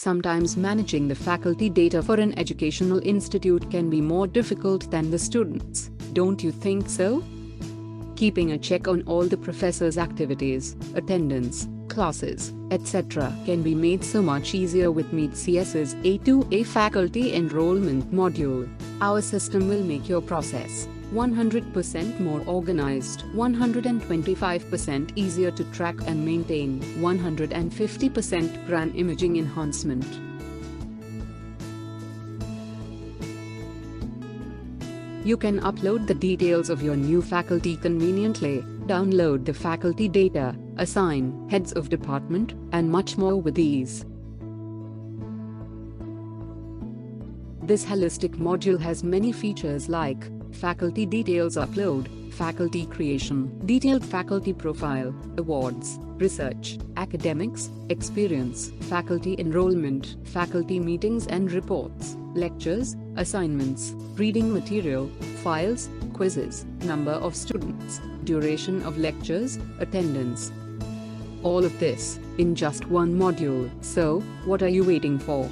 Sometimes managing the faculty data for an educational institute can be more difficult than the students, don't you think so? Keeping a check on all the professors' activities, attendance, classes, etc. can be made so much easier with Meet CS's A2A Faculty Enrolment Module. Our system will make your process 100% more organized, 125% easier to track and maintain, 150% brand imaging enhancement. You can upload the details of your new faculty conveniently, download the faculty data, assign heads of department, and much more with ease. This holistic module has many features like faculty details upload, faculty creation, detailed faculty profile, awards, research, academics, experience, faculty enrollment, faculty meetings and reports, lectures, assignments, reading material, files, quizzes, number of students, duration of lectures, attendance. All of this in just one module. So, what are you waiting for?